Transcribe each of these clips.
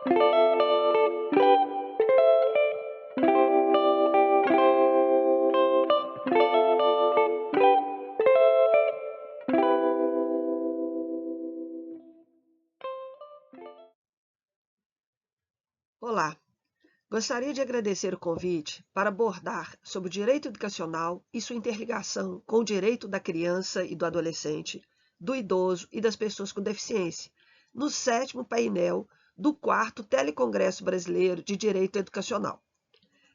Olá, gostaria de agradecer o convite para abordar sobre o direito educacional e sua interligação com o direito da criança e do adolescente, do idoso e das pessoas com deficiência, no 7º painel do 4º Telecongresso Brasileiro de Direito Educacional.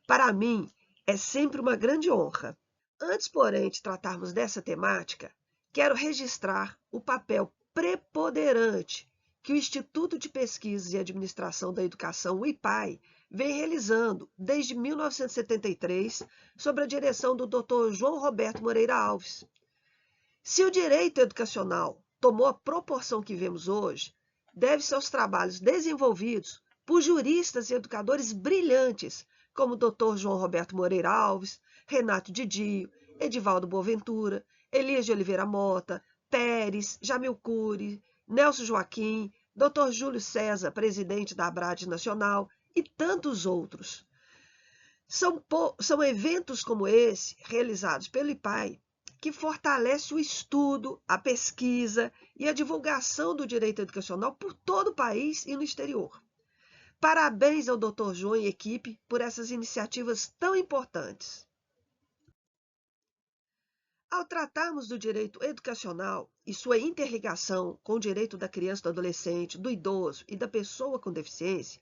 Para mim, é sempre uma grande honra. Antes, porém, de tratarmos dessa temática, quero registrar o papel preponderante que o Instituto de Pesquisas e Administração da Educação, o IPAE, vem realizando desde 1973, sob a direção do Dr. João Roberto Moreira Alves. Se o direito educacional tomou a proporção que vemos hoje, deve-se aos trabalhos desenvolvidos por juristas e educadores brilhantes, como o Dr. João Roberto Moreira Alves, Renato Didio, Edivaldo Boaventura, Elias de Oliveira Mota, Pérez, Jamil Cury, Nelson Joaquim, Dr. Júlio César, presidente da ABRAD Nacional, e tantos outros. São eventos como esse, realizados pelo IPAE, que fortalece o estudo, a pesquisa e a divulgação do direito educacional por todo o país e no exterior. Parabéns ao Dr. João e equipe por essas iniciativas tão importantes. Ao tratarmos do direito educacional e sua interligação com o direito da criança, do adolescente, do idoso e da pessoa com deficiência,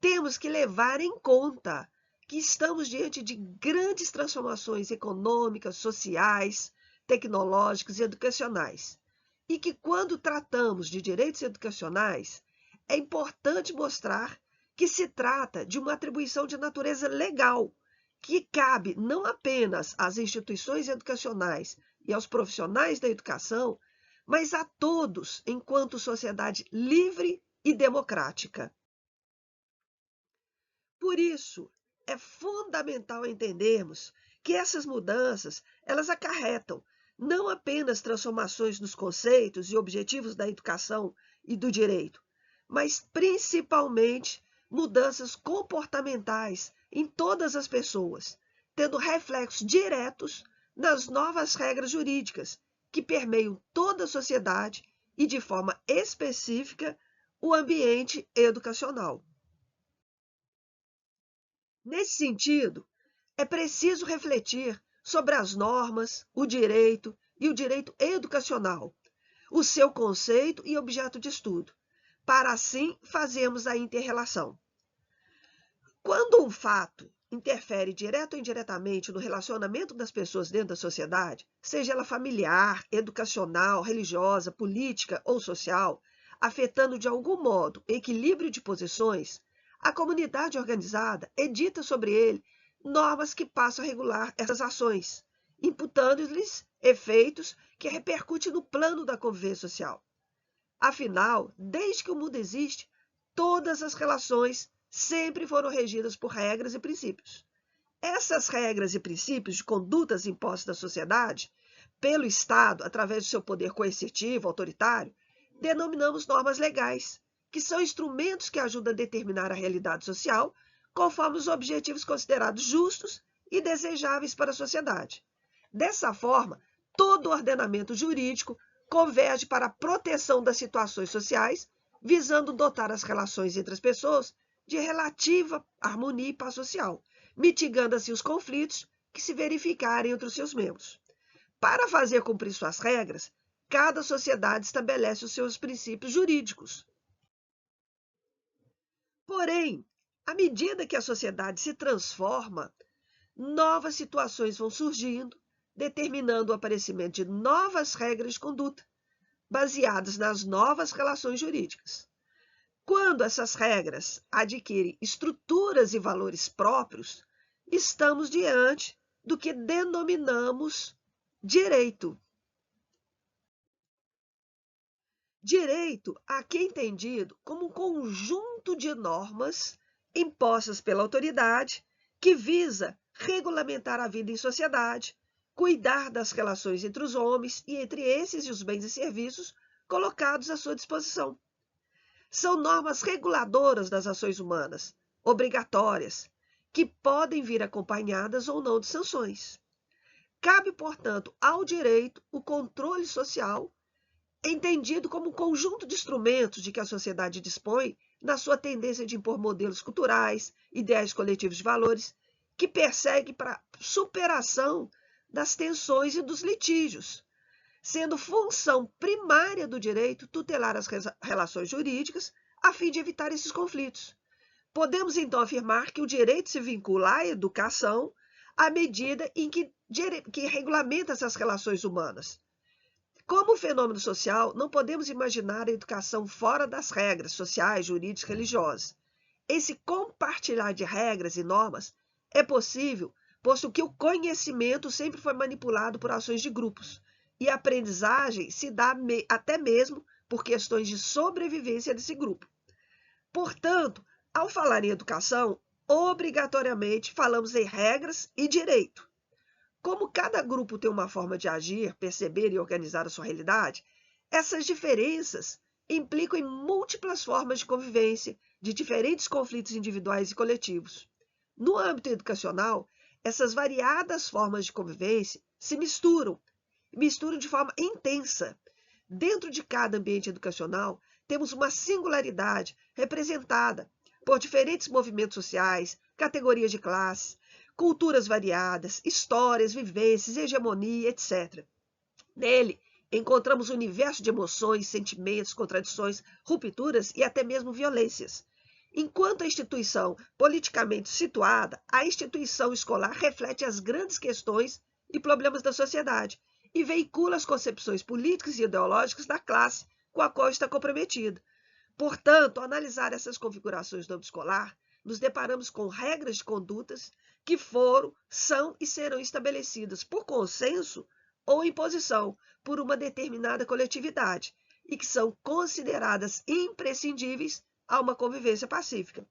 temos que levar em conta que estamos diante de grandes transformações econômicas, sociais, tecnológicas e educacionais. E que, quando tratamos de direitos educacionais, é importante mostrar que se trata de uma atribuição de natureza legal, que cabe não apenas às instituições educacionais e aos profissionais da educação, mas a todos enquanto sociedade livre e democrática. Por isso, é fundamental entendermos que essas mudanças, elas acarretam não apenas transformações nos conceitos e objetivos da educação e do direito, mas principalmente mudanças comportamentais em todas as pessoas, tendo reflexos diretos nas novas regras jurídicas que permeiam toda a sociedade e, de forma específica, o ambiente educacional. Nesse sentido, é preciso refletir sobre as normas, o direito e o direito educacional, o seu conceito e objeto de estudo, para assim fazermos a inter-relação. Quando um fato interfere direto ou indiretamente no relacionamento das pessoas dentro da sociedade, seja ela familiar, educacional, religiosa, política ou social, afetando de algum modo o equilíbrio de posições, a comunidade organizada edita sobre ele normas que passam a regular essas ações, imputando-lhes efeitos que repercutem no plano da convivência social. Afinal, desde que o mundo existe, todas as relações sempre foram regidas por regras e princípios. Essas regras e princípios de condutas impostas da sociedade, pelo Estado, através do seu poder coercitivo, autoritário, denominamos normas legais, que são instrumentos que ajudam a determinar a realidade social conforme os objetivos considerados justos e desejáveis para a sociedade. Dessa forma, todo o ordenamento jurídico converge para a proteção das situações sociais, visando dotar as relações entre as pessoas de relativa harmonia e paz social, mitigando assim os conflitos que se verificarem entre os seus membros. Para fazer cumprir suas regras, cada sociedade estabelece os seus princípios jurídicos. Porém, à medida que a sociedade se transforma, novas situações vão surgindo, determinando o aparecimento de novas regras de conduta, baseadas nas novas relações jurídicas. Quando essas regras adquirem estruturas e valores próprios, estamos diante do que denominamos direito. Direito aqui é entendido como um conjunto de normas impostas pela autoridade que visa regulamentar a vida em sociedade, cuidar das relações entre os homens e entre esses e os bens e serviços colocados à sua disposição. São normas reguladoras das ações humanas, obrigatórias, que podem vir acompanhadas ou não de sanções. Cabe, portanto, ao direito o controle social, entendido como um conjunto de instrumentos de que a sociedade dispõe na sua tendência de impor modelos culturais, ideais coletivos de valores, que persegue para a superação das tensões e dos litígios, sendo função primária do direito tutelar as relações jurídicas a fim de evitar esses conflitos. Podemos, então, afirmar que o direito se vincula à educação à medida em que regulamenta essas relações humanas. Como fenômeno social, não podemos imaginar a educação fora das regras sociais, jurídicas e religiosas. Esse compartilhar de regras e normas é possível, posto que o conhecimento sempre foi manipulado por ações de grupos, e a aprendizagem se dá até mesmo por questões de sobrevivência desse grupo. Portanto, ao falar em educação, obrigatoriamente falamos em regras e direito. Como cada grupo tem uma forma de agir, perceber e organizar a sua realidade, essas diferenças implicam em múltiplas formas de convivência, de diferentes conflitos individuais e coletivos. No âmbito educacional, essas variadas formas de convivência se misturam de forma intensa. Dentro de cada ambiente educacional, temos uma singularidade representada por diferentes movimentos sociais, categorias de classes, culturas variadas, histórias, vivências, hegemonia, etc. Nele, encontramos um universo de emoções, sentimentos, contradições, rupturas e até mesmo violências. Enquanto a instituição politicamente situada, a instituição escolar reflete as grandes questões e problemas da sociedade e veicula as concepções políticas e ideológicas da classe com a qual está comprometida. Portanto, ao analisar essas configurações do âmbito escolar, nos deparamos com regras de condutas que foram, são e serão estabelecidas por consenso ou imposição por uma determinada coletividade e que são consideradas imprescindíveis a uma convivência pacífica.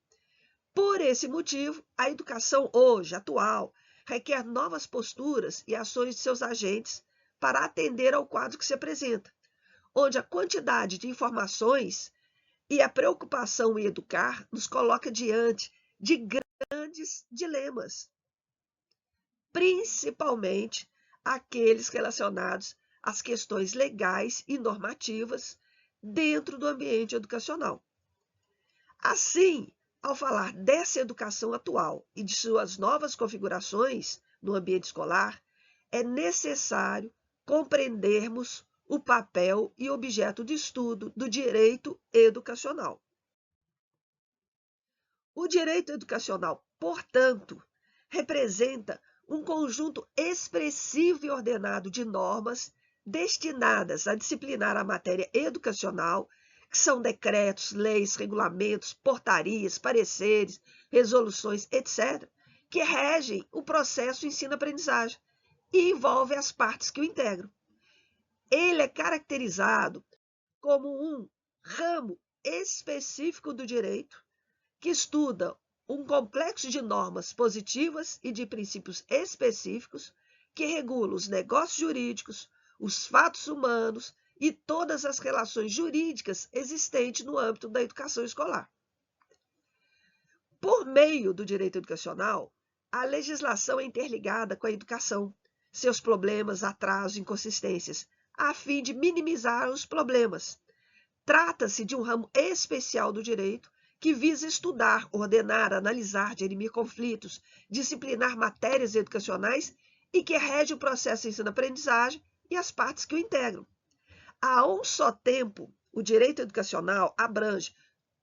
Por esse motivo, a educação hoje, atual, requer novas posturas e ações de seus agentes para atender ao quadro que se apresenta, onde a quantidade de informações e a preocupação em educar nos coloca diante de grandes dilemas, principalmente aqueles relacionados às questões legais e normativas dentro do ambiente educacional. Assim, ao falar dessa educação atual e de suas novas configurações no ambiente escolar, é necessário compreendermos o papel e objeto de estudo do direito educacional. O direito educacional, portanto, representa um conjunto expressivo e ordenado de normas destinadas a disciplinar a matéria educacional, que são decretos, leis, regulamentos, portarias, pareceres, resoluções, etc., que regem o processo ensino-aprendizagem e envolvem as partes que o integram. Ele é caracterizado como um ramo específico do direito que estuda um complexo de normas positivas e de princípios específicos que regulam os negócios jurídicos, os fatos humanos e todas as relações jurídicas existentes no âmbito da educação escolar. Por meio do direito educacional, a legislação é interligada com a educação, seus problemas, atrasos e inconsistências, a fim de minimizar os problemas. Trata-se de um ramo especial do direito que visa estudar, ordenar, analisar, dirimir conflitos, disciplinar matérias educacionais e que rege o processo de ensino-aprendizagem e as partes que o integram. A um só tempo, o direito educacional abrange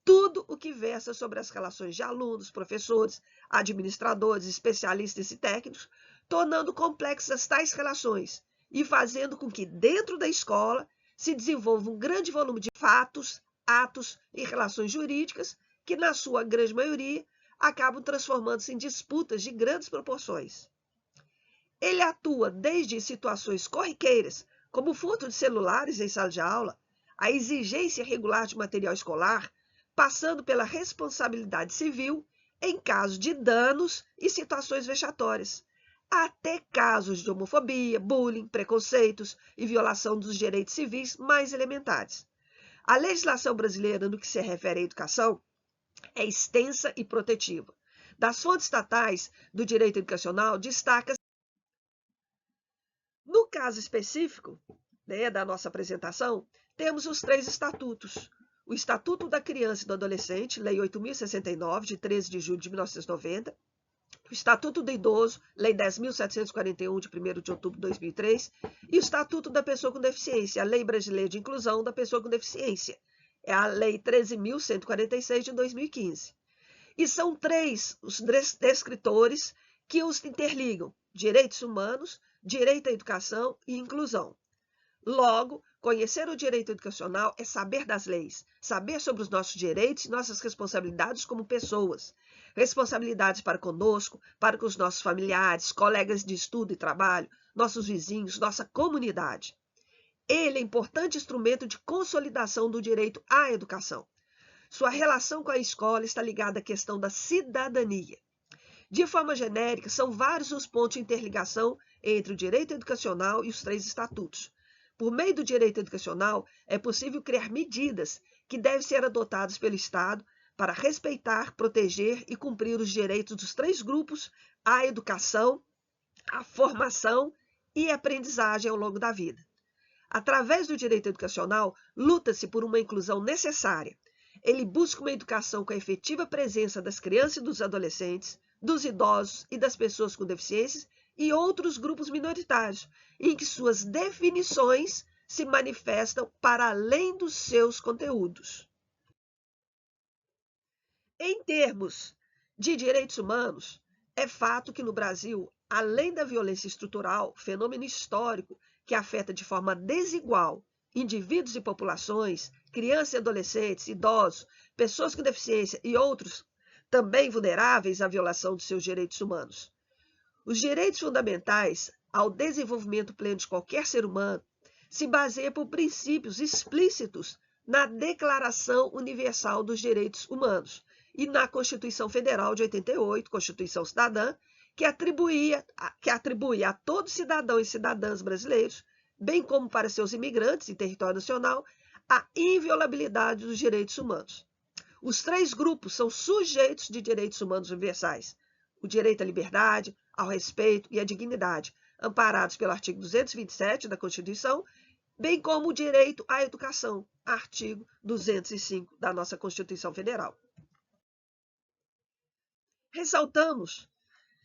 tudo o que versa sobre as relações de alunos, professores, administradores, especialistas e técnicos, tornando complexas tais relações e fazendo com que, dentro da escola, se desenvolva um grande volume de fatos, atos e relações jurídicas que, na sua grande maioria, acabam transformando-se em disputas de grandes proporções. Ele atua desde situações corriqueiras, como o furto de celulares em sala de aula, a exigência regular de material escolar, passando pela responsabilidade civil em caso de danos e situações vexatórias, até casos de homofobia, bullying, preconceitos e violação dos direitos civis mais elementares. A legislação brasileira, no que se refere à educação, é extensa e protetiva. Das fontes estatais do direito educacional, destaca. No caso específico, da nossa apresentação, temos os 3 estatutos. O Estatuto da Criança e do Adolescente, Lei 8.069, de 13 de julho de 1990. O Estatuto do Idoso, Lei 10.741, de 1º de outubro de 2003. E o Estatuto da Pessoa com Deficiência, a Lei Brasileira de Inclusão da Pessoa com Deficiência. É a Lei 13.146, de 2015. E são 3 os descritores que os interligam: direitos humanos, direito à educação e inclusão. Logo, conhecer o direito educacional é saber das leis, saber sobre os nossos direitos e nossas responsabilidades como pessoas. Responsabilidades para conosco, para com os nossos familiares, colegas de estudo e trabalho, nossos vizinhos, nossa comunidade. Ele é importante instrumento de consolidação do direito à educação. Sua relação com a escola está ligada à questão da cidadania. De forma genérica, são vários os pontos de interligação entre o direito educacional e os 3 estatutos. Por meio do direito educacional, é possível criar medidas que devem ser adotadas pelo Estado para respeitar, proteger e cumprir os direitos dos 3 grupos à educação, à formação e aprendizagem ao longo da vida. Através do direito educacional, luta-se por uma inclusão necessária. Ele busca uma educação com a efetiva presença das crianças e dos adolescentes, dos idosos e das pessoas com deficiências e outros grupos minoritários, em que suas definições se manifestam para além dos seus conteúdos. Em termos de direitos humanos, é fato que no Brasil, além da violência estrutural, fenômeno histórico que afeta de forma desigual indivíduos e populações, crianças e adolescentes, idosos, pessoas com deficiência e outros também vulneráveis à violação dos seus direitos humanos. Os direitos fundamentais ao desenvolvimento pleno de qualquer ser humano se baseiam por princípios explícitos na Declaração Universal dos Direitos Humanos e na Constituição Federal de 88, Constituição Cidadã, que atribui a todos cidadãos e cidadãs brasileiros, bem como para seus imigrantes em território nacional, a inviolabilidade dos direitos humanos. Os 3 grupos são sujeitos de direitos humanos universais: o direito à liberdade, ao respeito e à dignidade, amparados pelo artigo 227 da Constituição, bem como o direito à educação, artigo 205 da nossa Constituição Federal. Ressaltamos,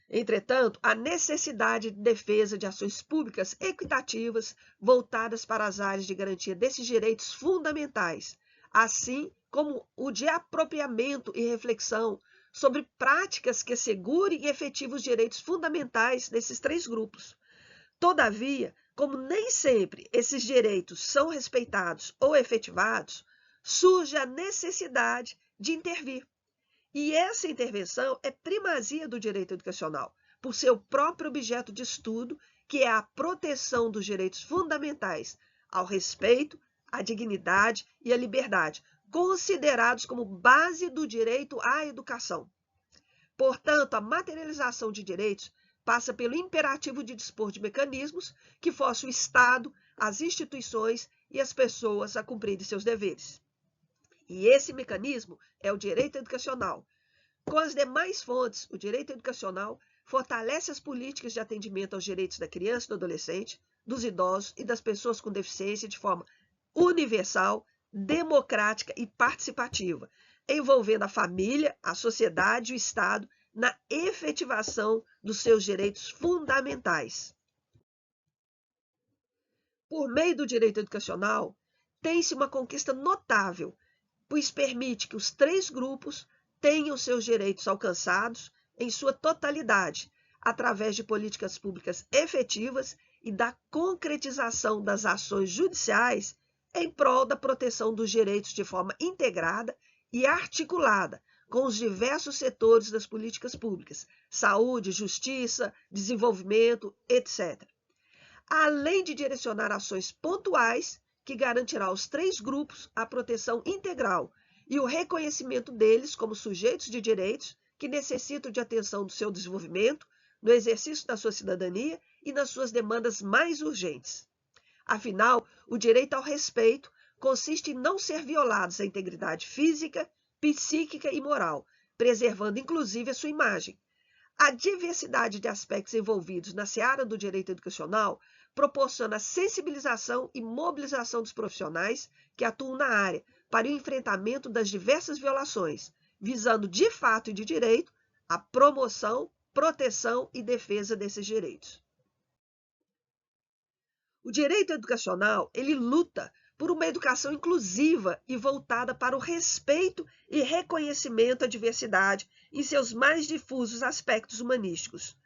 entretanto, a necessidade de defesa de ações públicas equitativas voltadas para as áreas de garantia desses direitos fundamentais, assim como o de apropriamento e reflexão sobre práticas que assegurem e efetivem os direitos fundamentais desses 3 grupos. Todavia, como nem sempre esses direitos são respeitados ou efetivados, surge a necessidade de intervir. E essa intervenção é primazia do direito educacional, por seu próprio objeto de estudo, que é a proteção dos direitos fundamentais ao respeito, à dignidade e à liberdade, considerados como base do direito à educação. Portanto, a materialização de direitos passa pelo imperativo de dispor de mecanismos que forçem o Estado, as instituições e as pessoas a cumprirem seus deveres. E esse mecanismo é o direito educacional. Com as demais fontes, o direito educacional fortalece as políticas de atendimento aos direitos da criança e do adolescente, dos idosos e das pessoas com deficiência de forma universal, democrática e participativa, envolvendo a família, a sociedade e o Estado na efetivação dos seus direitos fundamentais. Por meio do direito educacional, tem-se uma conquista notável, pois permite que os 3 grupos tenham seus direitos alcançados em sua totalidade, através de políticas públicas efetivas e da concretização das ações judiciais em prol da proteção dos direitos de forma integrada e articulada com os diversos setores das políticas públicas, saúde, justiça, desenvolvimento, etc. Além de direcionar ações pontuais que garantirá aos 3 grupos a proteção integral e o reconhecimento deles como sujeitos de direitos que necessitam de atenção do seu desenvolvimento, no exercício da sua cidadania e nas suas demandas mais urgentes. Afinal, o direito ao respeito consiste em não ser violados a integridade física, psíquica e moral, preservando inclusive a sua imagem. A diversidade de aspectos envolvidos na seara do direito educacional proporciona a sensibilização e mobilização dos profissionais que atuam na área para o enfrentamento das diversas violações, visando de fato e de direito a promoção, proteção e defesa desses direitos. O direito educacional, ele luta por uma educação inclusiva e voltada para o respeito e reconhecimento à diversidade em seus mais difusos aspectos humanísticos.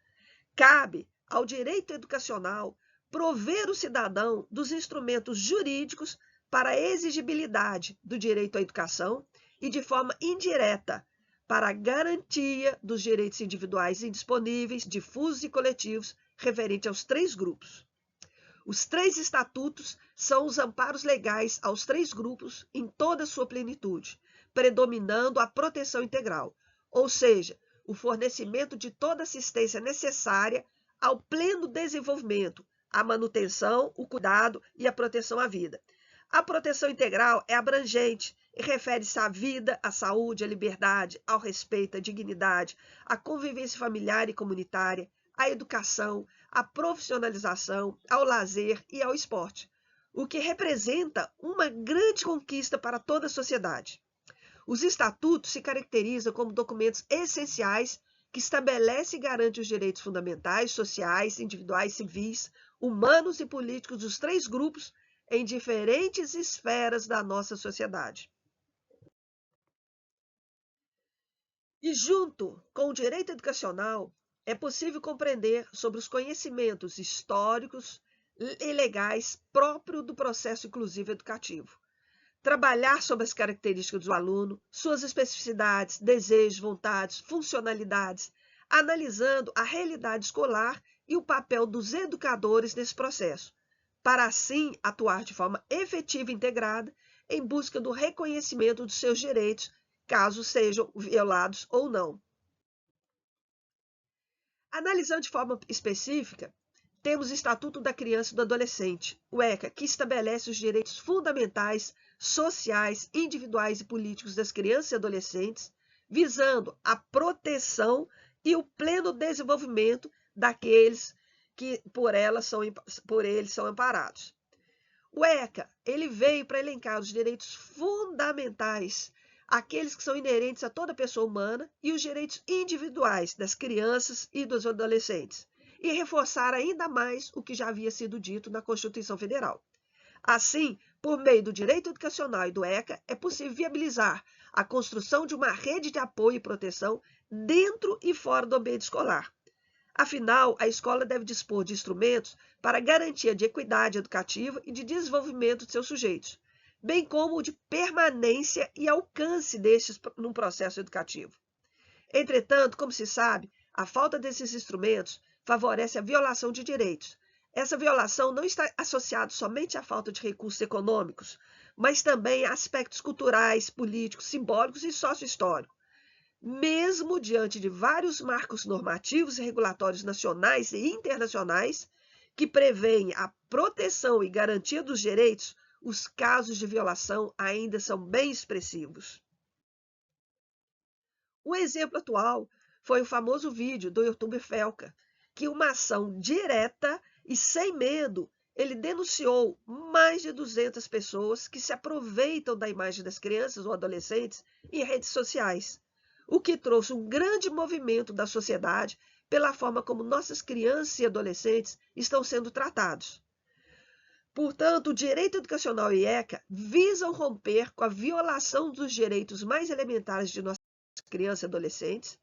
Cabe ao direito educacional prover o cidadão dos instrumentos jurídicos para a exigibilidade do direito à educação e, de forma indireta, para a garantia dos direitos individuais indisponíveis, difusos e coletivos referente aos 3 grupos. Os 3 estatutos são os amparos legais aos 3 grupos em toda a sua plenitude, predominando a proteção integral, ou seja, o fornecimento de toda assistência necessária ao pleno desenvolvimento, a manutenção, o cuidado e a proteção à vida. A proteção integral é abrangente e refere-se à vida, à saúde, à liberdade, ao respeito, à dignidade, à convivência familiar e comunitária, à educação, à profissionalização, ao lazer e ao esporte, o que representa uma grande conquista para toda a sociedade. Os estatutos se caracterizam como documentos essenciais que estabelecem e garantem os direitos fundamentais, sociais, individuais, civis, humanos e políticos dos 3 grupos em diferentes esferas da nossa sociedade. E junto com o direito educacional, é possível compreender sobre os conhecimentos históricos e legais próprios do processo inclusivo educativo. Trabalhar sobre as características do aluno, suas especificidades, desejos, vontades, funcionalidades, analisando a realidade escolar e o papel dos educadores nesse processo, para assim atuar de forma efetiva e integrada em busca do reconhecimento dos seus direitos, caso sejam violados ou não. Analisando de forma específica, temos o Estatuto da Criança e do Adolescente, o ECA, que estabelece os direitos fundamentais, sociais, individuais e políticos das crianças e adolescentes, visando a proteção e o pleno desenvolvimento daqueles que por eles são amparados. O ECA, ele veio para elencar os direitos fundamentais, aqueles que são inerentes a toda pessoa humana, e os direitos individuais das crianças e dos adolescentes, e reforçar ainda mais o que já havia sido dito na Constituição Federal. Assim, por meio do direito educacional e do ECA, é possível viabilizar a construção de uma rede de apoio e proteção dentro e fora do ambiente escolar. Afinal, a escola deve dispor de instrumentos para garantia de equidade educativa e de desenvolvimento de seus sujeitos, bem como de permanência e alcance destes num processo educativo. Entretanto, como se sabe, a falta desses instrumentos favorece a violação de direitos. Essa violação não está associada somente à falta de recursos econômicos, mas também a aspectos culturais, políticos, simbólicos e sociohistóricos. Mesmo diante de vários marcos normativos e regulatórios nacionais e internacionais que prevêem a proteção e garantia dos direitos, os casos de violação ainda são bem expressivos. O exemplo atual foi o famoso vídeo do youtuber Felca, que uma ação direta e sem medo, ele denunciou mais de 200 pessoas que se aproveitam da imagem das crianças ou adolescentes em redes sociais, o que trouxe um grande movimento da sociedade pela forma como nossas crianças e adolescentes estão sendo tratados. Portanto, o direito educacional e ECA visam romper com a violação dos direitos mais elementares de nossas crianças e adolescentes,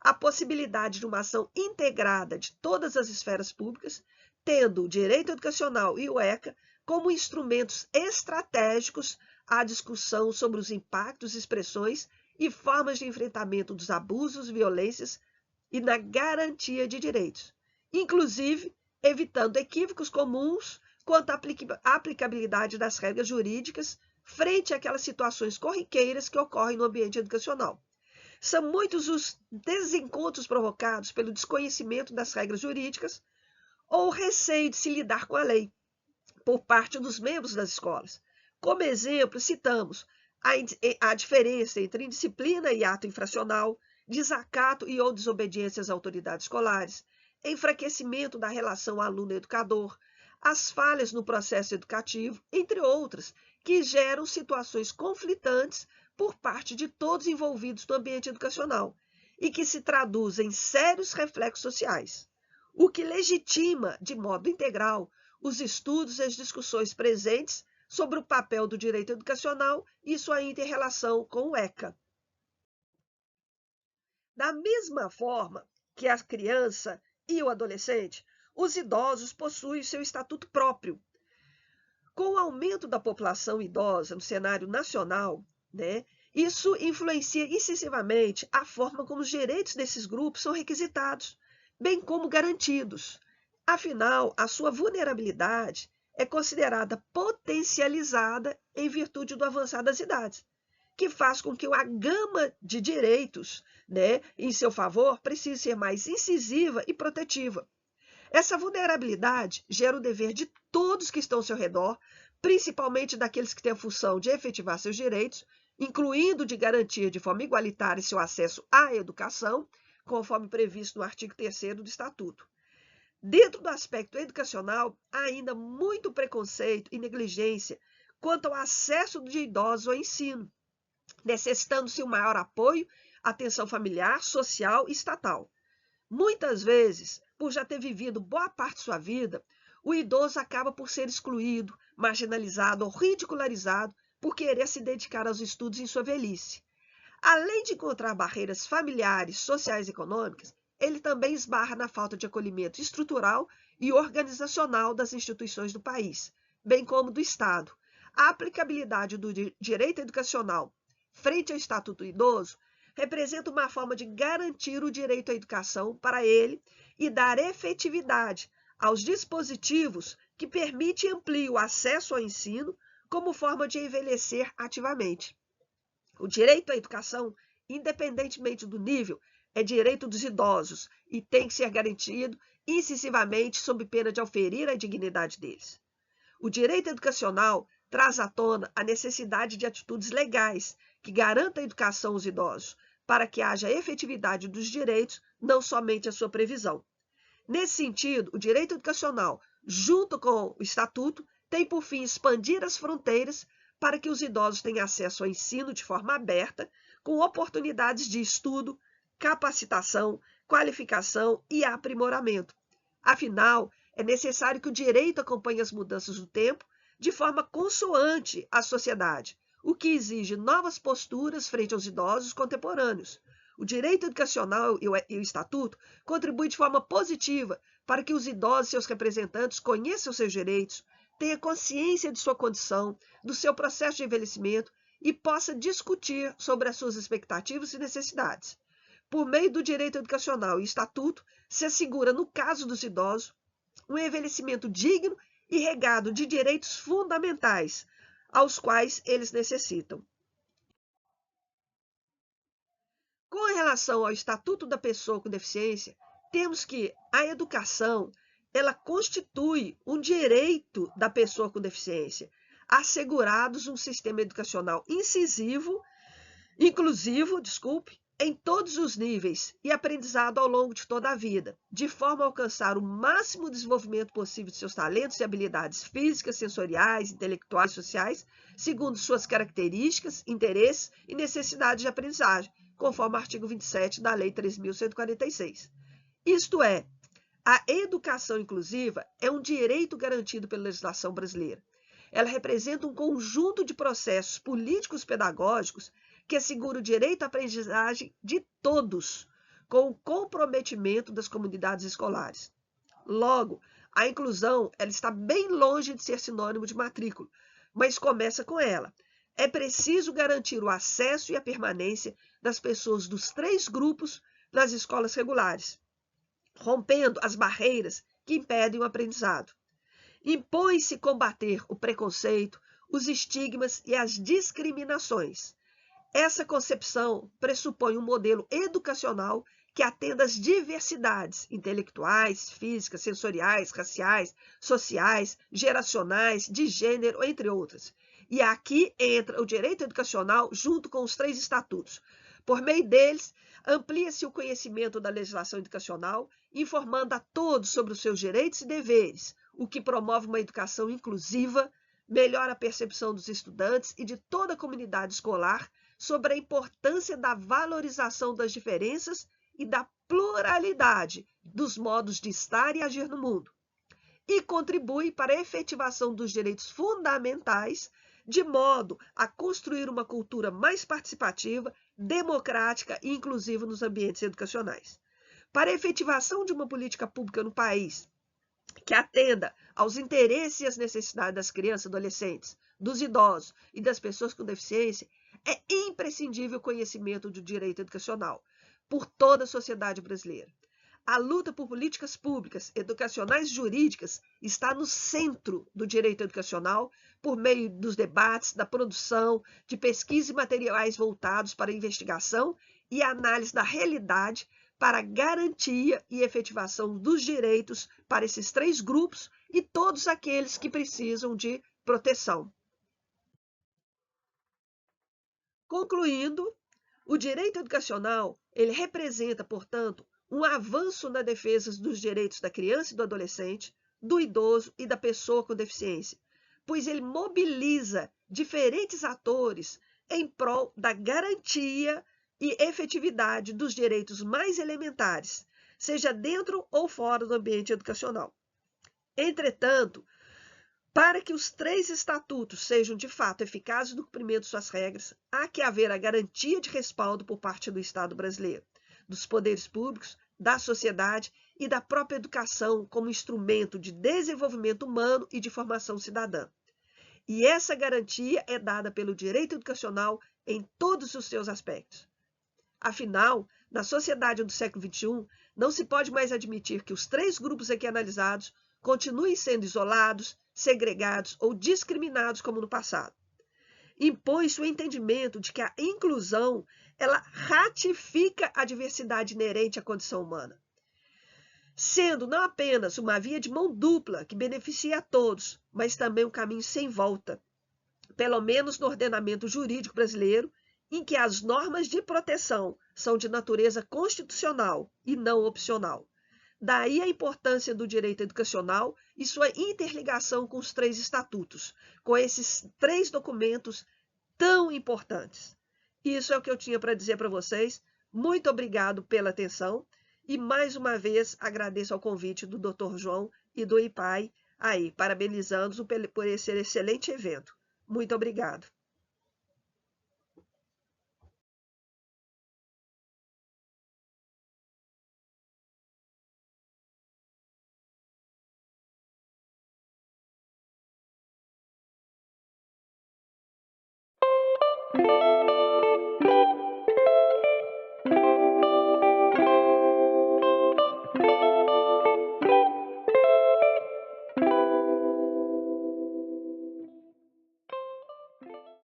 a possibilidade de uma ação integrada de todas as esferas públicas, tendo o direito educacional e o ECA como instrumentos estratégicos à discussão sobre os impactos, expressões e formas de enfrentamento dos abusos, violências e na garantia de direitos, inclusive evitando equívocos comuns quanto à aplicabilidade das regras jurídicas frente àquelas situações corriqueiras que ocorrem no ambiente educacional. São muitos os desencontros provocados pelo desconhecimento das regras jurídicas ou receio de se lidar com a lei por parte dos membros das escolas, Como exemplo, citamos a diferença entre indisciplina e ato infracional, desacato e ou desobediência às autoridades escolares, enfraquecimento da relação aluno-educador, as falhas no processo educativo, entre outras, que geram situações conflitantes por parte de todos envolvidos no ambiente educacional e que se traduzem em sérios reflexos sociais, o que legitima, de modo integral, os estudos e as discussões presentes sobre o papel do direito educacional e sua inter-relação com o ECA. Da mesma forma que a criança e o adolescente, os idosos possuem seu estatuto próprio. Com o aumento da população idosa no cenário nacional, isso influencia incisivamente a forma como os direitos desses grupos são requisitados, bem como garantidos. Afinal, a sua vulnerabilidade é considerada potencializada em virtude do avançar das idades, que faz com que a gama de direitos, em seu favor precise ser mais incisiva e protetiva. Essa vulnerabilidade gera o dever de todos que estão ao seu redor, principalmente daqueles que têm a função de efetivar seus direitos, incluindo de garantir de forma igualitária seu acesso à educação, conforme previsto no artigo 3º do Estatuto. Dentro do aspecto educacional, há ainda muito preconceito e negligência quanto ao acesso de idosos ao ensino, necessitando-se um maior apoio, atenção familiar, social e estatal. Muitas vezes, por já ter vivido boa parte de sua vida, o idoso acaba por ser excluído, marginalizado ou ridicularizado por querer se dedicar aos estudos em sua velhice. Além de encontrar barreiras familiares, sociais e econômicas, ele também esbarra na falta de acolhimento estrutural e organizacional das instituições do país, bem como do Estado. A aplicabilidade do direito educacional frente ao Estatuto do Idoso representa uma forma de garantir o direito à educação para ele e dar efetividade aos dispositivos que permitem e ampliam o acesso ao ensino como forma de envelhecer ativamente. O direito à educação, independentemente do nível, é direito dos idosos e tem que ser garantido incisivamente sob pena de auferir a dignidade deles. O direito educacional traz à tona a necessidade de atitudes legais que garantam a educação aos idosos, para que haja efetividade dos direitos, não somente a sua previsão. Nesse sentido, o direito educacional, junto com o Estatuto, tem por fim expandir as fronteiras para que os idosos tenham acesso ao ensino de forma aberta, com oportunidades de estudo, capacitação, qualificação e aprimoramento. Afinal, é necessário que o direito acompanhe as mudanças do tempo de forma consoante à sociedade, o que exige novas posturas frente aos idosos contemporâneos. O direito educacional e o Estatuto contribuem de forma positiva para que os idosos e seus representantes conheçam seus direitos, tenham consciência de sua condição, do seu processo de envelhecimento e possa discutir sobre as suas expectativas e necessidades. Por meio do direito educacional e Estatuto, se assegura, no caso dos idosos, um envelhecimento digno e regado de direitos fundamentais, aos quais eles necessitam. Com relação ao Estatuto da Pessoa com Deficiência, temos que a educação, ela constitui um direito da pessoa com deficiência, assegurados um sistema educacional inclusivo, em todos os níveis e aprendizado ao longo de toda a vida, de forma a alcançar o máximo desenvolvimento possível de seus talentos e habilidades físicas, sensoriais, intelectuais e sociais, segundo suas características, interesses e necessidades de aprendizagem, conforme o artigo 27 da Lei 3.146. Isto é, a educação inclusiva é um direito garantido pela legislação brasileira. Ela representa um conjunto de processos políticos pedagógicos que assegura o direito à aprendizagem de todos, com o comprometimento das comunidades escolares. Logo, a inclusão ela está bem longe de ser sinônimo de matrícula, mas começa com ela. É preciso garantir o acesso e a permanência das pessoas dos 3 grupos nas escolas regulares, rompendo as barreiras que impedem o aprendizado. Impõe-se combater o preconceito, os estigmas e as discriminações. Essa concepção pressupõe um modelo educacional que atenda às diversidades intelectuais, físicas, sensoriais, raciais, sociais, geracionais, de gênero, entre outras, E aqui entra o direito educacional junto com os 3 estatutos. Por meio deles, amplia-se o conhecimento da legislação educacional, informando a todos sobre os seus direitos e deveres, o que promove uma educação inclusiva, melhora a percepção dos estudantes e de toda a comunidade escolar sobre a importância da valorização das diferenças e da pluralidade dos modos de estar e agir no mundo, e contribui para a efetivação dos direitos fundamentais, de modo a construir uma cultura mais participativa, democrática e inclusiva nos ambientes educacionais. Para a efetivação de uma política pública no país que atenda aos interesses e às necessidades das crianças e adolescentes, dos idosos e das pessoas com deficiência, é imprescindível o conhecimento do direito educacional por toda a sociedade brasileira. A luta por políticas públicas, educacionais e jurídicas está no centro do direito educacional por meio dos debates, da produção de pesquisas e materiais voltados para a investigação e análise da realidade para a garantia e efetivação dos direitos para esses 3 grupos e todos aqueles que precisam de proteção. Concluindo, o direito educacional, ele representa, portanto, um avanço na defesa dos direitos da criança e do adolescente, do idoso e da pessoa com deficiência, pois ele mobiliza diferentes atores em prol da garantia e efetividade dos direitos mais elementares, seja dentro ou fora do ambiente educacional. Entretanto, para que os 3 estatutos sejam de fato eficazes no cumprimento de suas regras, há que haver a garantia de respaldo por parte do Estado brasileiro, dos poderes públicos, da sociedade e da própria educação como instrumento de desenvolvimento humano e de formação cidadã. E essa garantia é dada pelo direito educacional em todos os seus aspectos. Afinal, na sociedade do século XXI, não se pode mais admitir que os 3 grupos aqui analisados continuem sendo isolados, segregados ou discriminados como no passado. Impõe-se o entendimento de que a inclusão ela ratifica a diversidade inerente à condição humana, sendo não apenas uma via de mão dupla que beneficia a todos, mas também um caminho sem volta, pelo menos no ordenamento jurídico brasileiro, em que as normas de proteção são de natureza constitucional e não opcional. Daí a importância do direito educacional e sua interligação com os 3 estatutos, com esses 3 documentos tão importantes. Isso é o que eu tinha para dizer para vocês. Muito obrigado pela atenção e mais uma vez agradeço ao convite do Dr. João e do IPAI aí, parabenizando-os por esse excelente evento. Muito obrigado.